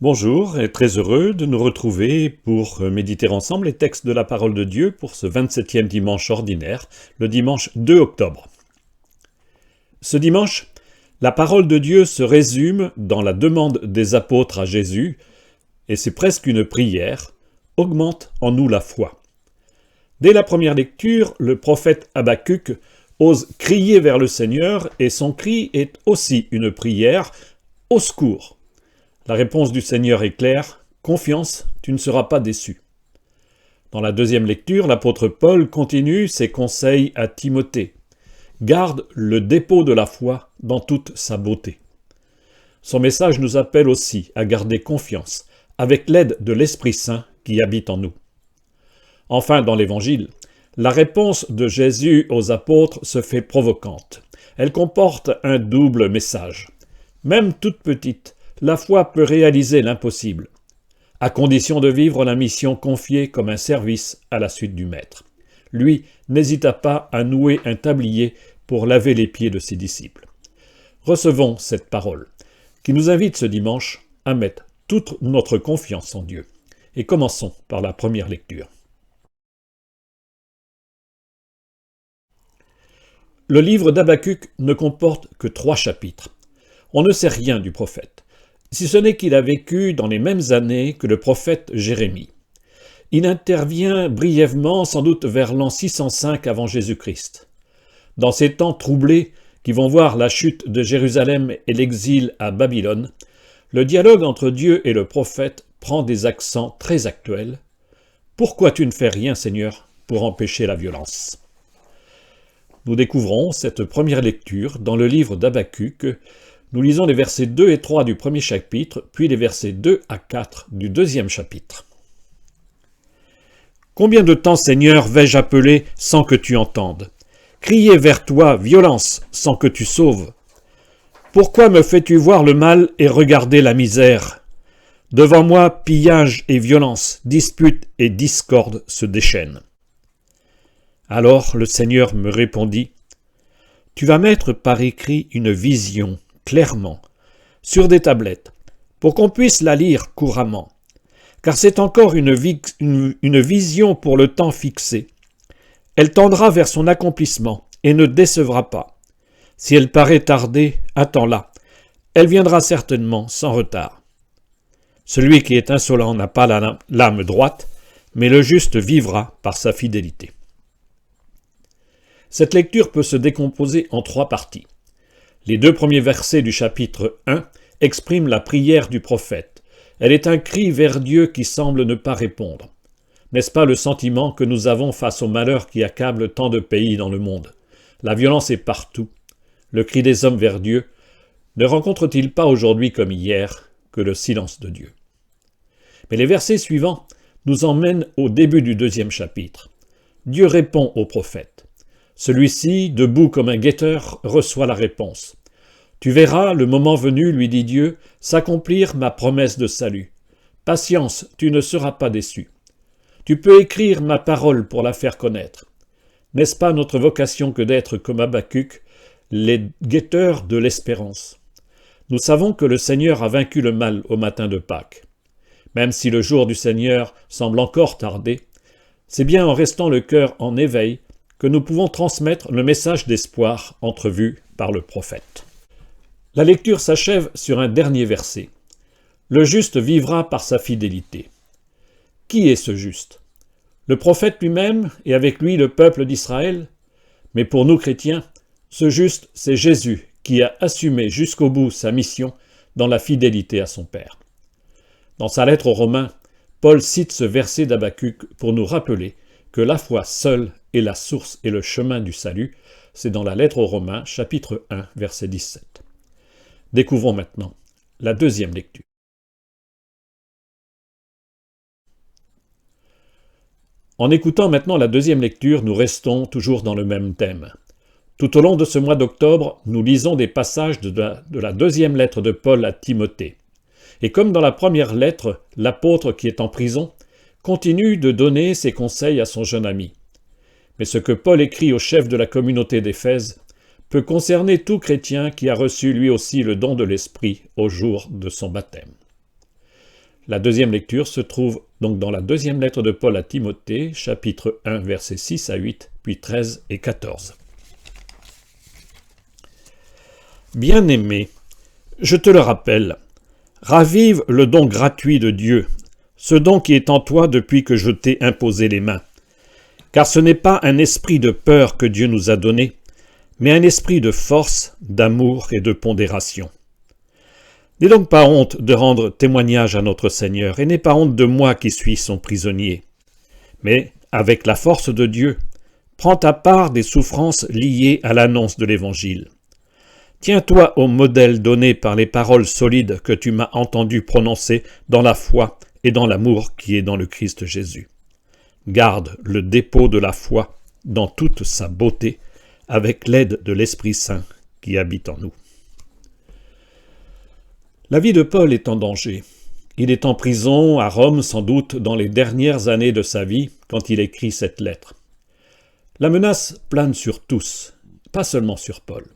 Bonjour et très heureux de nous retrouver pour méditer ensemble les textes de la parole de Dieu pour ce 27e dimanche ordinaire, le dimanche 2 octobre. Ce dimanche, la parole de Dieu se résume dans la demande des apôtres à Jésus, et c'est presque une prière, « Augmente en nous la foi ». Dès la première lecture, le prophète Habacuc ose crier vers le Seigneur et son cri est aussi une prière, « Au secours ». La réponse du Seigneur est claire, « Confiance, tu ne seras pas déçu ». Dans la deuxième lecture, l'apôtre Paul continue ses conseils à Timothée. Garde le dépôt de la foi dans toute sa beauté. Son message nous appelle aussi à garder confiance, avec l'aide de l'Esprit Saint qui habite en nous. Enfin, dans l'Évangile, la réponse de Jésus aux apôtres se fait provocante. Elle comporte un double message. Même toute petite, la foi peut réaliser l'impossible, à condition de vivre la mission confiée comme un service à la suite du Maître. Lui n'hésita pas à nouer un tablier pour laver les pieds de ses disciples. Recevons cette parole, qui nous invite ce dimanche à mettre toute notre confiance en Dieu. Et commençons par la première lecture. Le livre d'Habacuc ne comporte que 3 chapitres. On ne sait rien du prophète, si ce n'est qu'il a vécu dans les mêmes années que le prophète Jérémie. Il intervient brièvement, sans doute vers l'an 605 avant Jésus-Christ. Dans ces temps troublés qui vont voir la chute de Jérusalem et l'exil à Babylone, le dialogue entre Dieu et le prophète prend des accents très actuels. « Pourquoi tu ne fais rien, Seigneur, pour empêcher la violence ?» Nous découvrons cette première lecture dans le livre d'Habacuc. Nous lisons les versets 2 et 3 du premier chapitre, puis les versets 2 à 4 du deuxième chapitre. « Combien de temps, Seigneur, vais-je appeler sans que tu entendes? Crier vers toi, violence, sans que tu sauves? Pourquoi me fais-tu voir le mal et regarder la misère? Devant moi, pillage et violence, dispute et discorde se déchaînent. » Alors le Seigneur me répondit, « Tu vas mettre par écrit une vision, clairement, sur des tablettes, pour qu'on puisse la lire couramment, car c'est encore une vision pour le temps fixé. Elle tendra vers son accomplissement et ne décevra pas. Si elle paraît tarder, attends-la. Elle viendra certainement sans retard. Celui qui est insolent n'a pas l'âme droite, mais le juste vivra par sa fidélité. » Cette lecture peut se décomposer en 3 parties. Les 2 premiers versets du chapitre 1 expriment la prière du prophète. Elle est un cri vers Dieu qui semble ne pas répondre. N'est-ce pas le sentiment que nous avons face au malheur qui accable tant de pays dans le monde? La violence est partout. Le cri des hommes vers Dieu ne rencontre-t-il pas aujourd'hui comme hier que le silence de Dieu? Mais les versets suivants nous emmènent au début du 2e chapitre. Dieu répond au prophète. Celui-ci, debout comme un guetteur, reçoit la réponse. « Tu verras, le moment venu, lui dit Dieu, s'accomplir ma promesse de salut. Patience, tu ne seras pas déçu. Tu peux écrire ma parole pour la faire connaître. N'est-ce pas notre vocation que d'être comme Habacuc, les guetteurs de l'espérance? Nous savons que le Seigneur a vaincu le mal au matin de Pâques. Même si le jour du Seigneur semble encore tarder, c'est bien en restant le cœur en éveil que nous pouvons transmettre le message d'espoir entrevu par le prophète. La lecture s'achève sur un dernier verset. « Le juste vivra par sa fidélité. » Qui est ce juste? Le prophète lui-même et avec lui le peuple d'Israël? Mais pour nous chrétiens, ce juste, c'est Jésus qui a assumé jusqu'au bout sa mission dans la fidélité à son Père. Dans sa lettre aux Romains, Paul cite ce verset d'Habacuc pour nous rappeler que la foi seule est la source et le chemin du salut. C'est dans la lettre aux Romains, chapitre 1, verset 17. Découvrons maintenant la deuxième lecture. En écoutant maintenant la deuxième lecture, nous restons toujours dans le même thème. Tout au long de ce mois d'octobre, nous lisons des passages de la deuxième lettre de Paul à Timothée. Et comme dans la première lettre, l'apôtre qui est en prison continue de donner ses conseils à son jeune ami. Mais ce que Paul écrit au chef de la communauté d'Éphèse peut concerner tout chrétien qui a reçu lui aussi le don de l'Esprit au jour de son baptême. La deuxième lecture se trouve donc dans la deuxième lettre de Paul à Timothée, chapitre 1, versets 6 à 8, puis 13 et 14. Bien-aimé, je te le rappelle, ravive le don gratuit de Dieu, ce don qui est en toi depuis que je t'ai imposé les mains. Car ce n'est pas un esprit de peur que Dieu nous a donné, mais un esprit de force, d'amour et de pondération. N'aie donc pas honte de rendre témoignage à notre Seigneur, et n'aie pas honte de moi qui suis son prisonnier. Mais, avec la force de Dieu, prends ta part des souffrances liées à l'annonce de l'Évangile. Tiens-toi au modèle donné par les paroles solides que tu m'as entendu prononcer dans la foi et dans l'amour qui est dans le Christ Jésus. Garde le dépôt de la foi dans toute sa beauté, avec l'aide de l'Esprit Saint qui habite en nous. La vie de Paul est en danger. Il est en prison à Rome, sans doute dans les dernières années de sa vie, quand il écrit cette lettre. La menace plane sur tous, pas seulement sur Paul.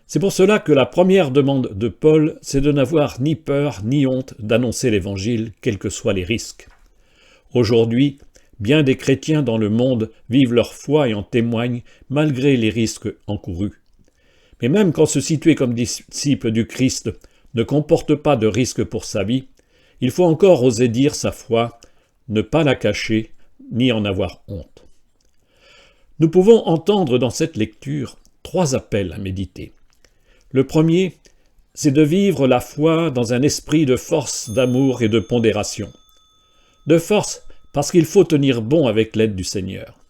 C'est pour cela que la première demande de Paul, c'est de n'avoir ni peur ni honte d'annoncer l'Évangile, quels que soient les risques. Aujourd'hui, bien des chrétiens dans le monde vivent leur foi et en témoignent malgré les risques encourus. Mais même quand se situer comme disciple du Christ ne comporte pas de risque pour sa vie, il faut encore oser dire sa foi, ne pas la cacher, ni en avoir honte. Nous pouvons entendre dans cette lecture 3 appels à méditer. Le premier, c'est de vivre la foi dans un esprit de force, d'amour et de pondération. De force, parce qu'il faut tenir bon avec l'aide du Seigneur.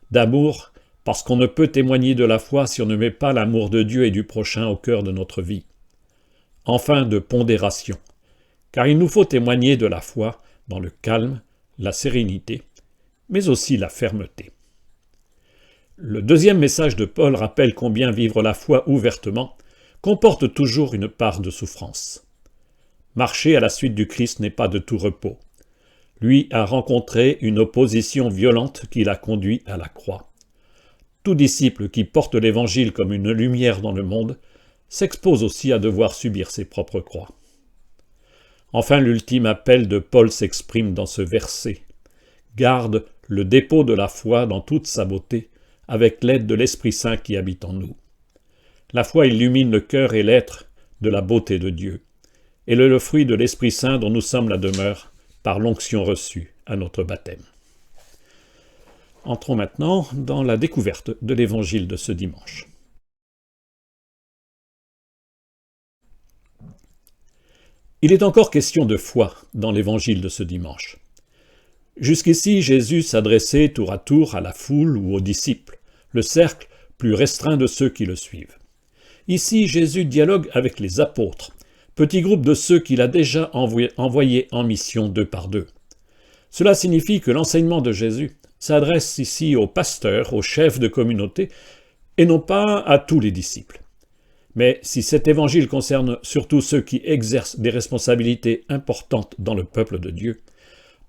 D'amour, parce qu'on ne peut témoigner de la foi si on ne met pas l'amour de Dieu et du prochain au cœur de notre vie. Enfin, de pondération, car il nous faut témoigner de la foi dans le calme, la sérénité, mais aussi la fermeté. Le deuxième message de Paul rappelle combien vivre la foi ouvertement comporte toujours une part de souffrance. Marcher à la suite du Christ n'est pas de tout repos. Lui a rencontré une opposition violente qui l'a conduit à la croix. Tout disciple qui porte l'Évangile comme une lumière dans le monde s'expose aussi à devoir subir ses propres croix. Enfin, l'ultime appel de Paul s'exprime dans ce verset. Garde le dépôt de la foi dans toute sa beauté, avec l'aide de l'Esprit Saint qui habite en nous. La foi illumine le cœur et l'être de la beauté de Dieu. Elle est le fruit de l'Esprit Saint dont nous sommes la demeure par l'onction reçue à notre baptême. Entrons maintenant dans la découverte de l'Évangile de ce dimanche. Il est encore question de foi dans l'Évangile de ce dimanche. Jusqu'ici, Jésus s'adressait tour à tour à la foule ou aux disciples, le cercle plus restreint de ceux qui le suivent. Ici, Jésus dialogue avec les apôtres, petit groupe de ceux qu'il a déjà envoyés en mission 2 par 2. Cela signifie que l'enseignement de Jésus s'adresse ici aux pasteurs, aux chefs de communauté, et non pas à tous les disciples. Mais si cet évangile concerne surtout ceux qui exercent des responsabilités importantes dans le peuple de Dieu,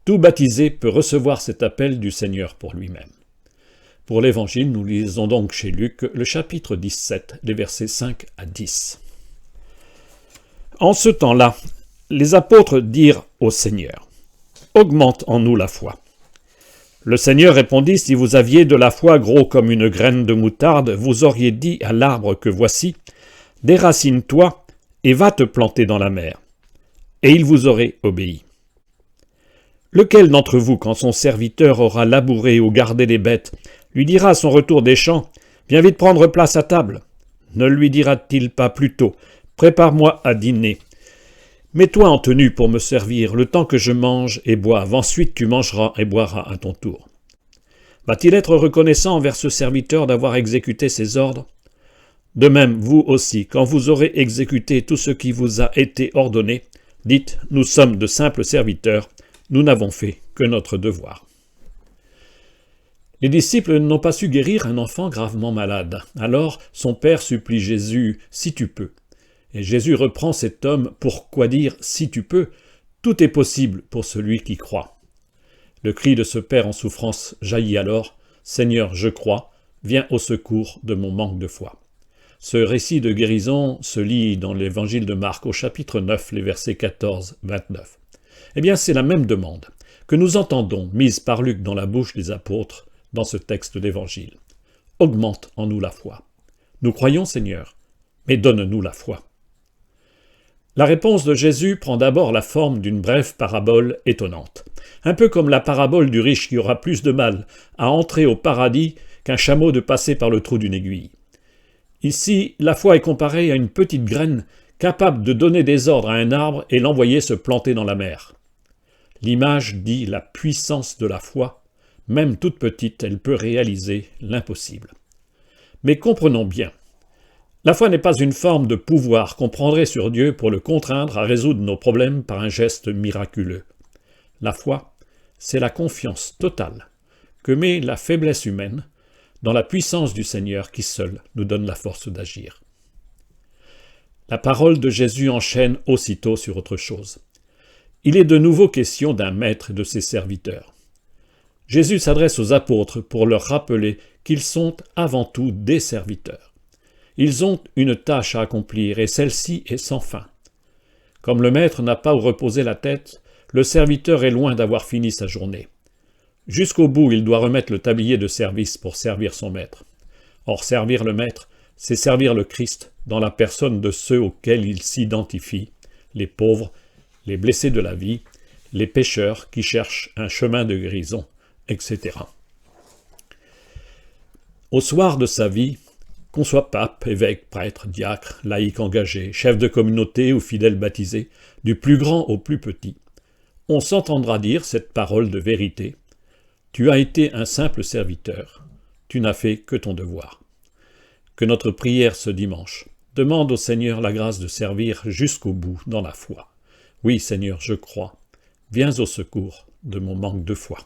tout baptisé peut recevoir cet appel du Seigneur pour lui-même. Pour l'Évangile, nous lisons donc chez Luc le chapitre 17, les versets 5 à 10. En ce temps-là, les apôtres dirent au Seigneur, « Augmente en nous la foi. » Le Seigneur répondit, « Si vous aviez de la foi gros comme une graine de moutarde, vous auriez dit à l'arbre que voici, « Déracine-toi et va te planter dans la mer. » Et il vous aurait obéi. Lequel d'entre vous, quand son serviteur aura labouré ou gardé les bêtes, lui dira à son retour des champs, « Viens vite prendre place à table » Ne lui dira-t-il pas plutôt, « Prépare-moi à dîner. Mets-toi en tenue pour me servir, le temps que je mange et boive, ensuite tu mangeras et boiras à ton tour. » Va-t-il être reconnaissant envers ce serviteur d'avoir exécuté ses ordres? De même, vous aussi, quand vous aurez exécuté tout ce qui vous a été ordonné, dites, « Nous sommes de simples serviteurs, nous n'avons fait que notre devoir. » Les disciples n'ont pas su guérir un enfant gravement malade. Alors son père supplie Jésus, « Si tu peux. » Et Jésus reprend cet homme pour quoi dire « Si tu peux. » Tout est possible pour celui qui croit. Le cri de ce père en souffrance jaillit alors, « Seigneur, je crois, viens au secours de mon manque de foi. » Ce récit de guérison se lit dans l'Évangile de Marc au chapitre 9, les versets 14-29. Eh bien, c'est la même demande que nous entendons mise par Luc dans la bouche des apôtres dans ce texte d'Évangile. Augmente en nous la foi. Nous croyons, Seigneur, mais donne-nous la foi. La réponse de Jésus prend d'abord la forme d'une brève parabole étonnante, un peu comme la parabole du riche qui aura plus de mal à entrer au paradis qu'un chameau de passer par le trou d'une aiguille. Ici, la foi est comparée à une petite graine capable de donner des ordres à un arbre et l'envoyer se planter dans la mer. L'image dit la puissance de la foi. Même toute petite, elle peut réaliser l'impossible. Mais comprenons bien, la foi n'est pas une forme de pouvoir qu'on prendrait sur Dieu pour le contraindre à résoudre nos problèmes par un geste miraculeux. La foi, c'est la confiance totale que met la faiblesse humaine dans la puissance du Seigneur qui seul nous donne la force d'agir. La parole de Jésus enchaîne aussitôt sur autre chose. Il est de nouveau question d'un maître et de ses serviteurs. Jésus s'adresse aux apôtres pour leur rappeler qu'ils sont avant tout des serviteurs. Ils ont une tâche à accomplir et celle-ci est sans fin. Comme le maître n'a pas où reposer la tête, le serviteur est loin d'avoir fini sa journée. Jusqu'au bout, il doit remettre le tablier de service pour servir son maître. Or, servir le maître, c'est servir le Christ dans la personne de ceux auxquels il s'identifie, les pauvres, les blessés de la vie, les pécheurs qui cherchent un chemin de guérison, etc. Au soir de sa vie, qu'on soit pape, évêque, prêtre, diacre, laïc engagé, chef de communauté ou fidèle baptisé, du plus grand au plus petit, on s'entendra dire cette parole de vérité. Tu as été un simple serviteur, tu n'as fait que ton devoir. Que notre prière ce dimanche demande au Seigneur la grâce de servir jusqu'au bout dans la foi. Oui, Seigneur, je crois. Viens au secours de mon manque de foi.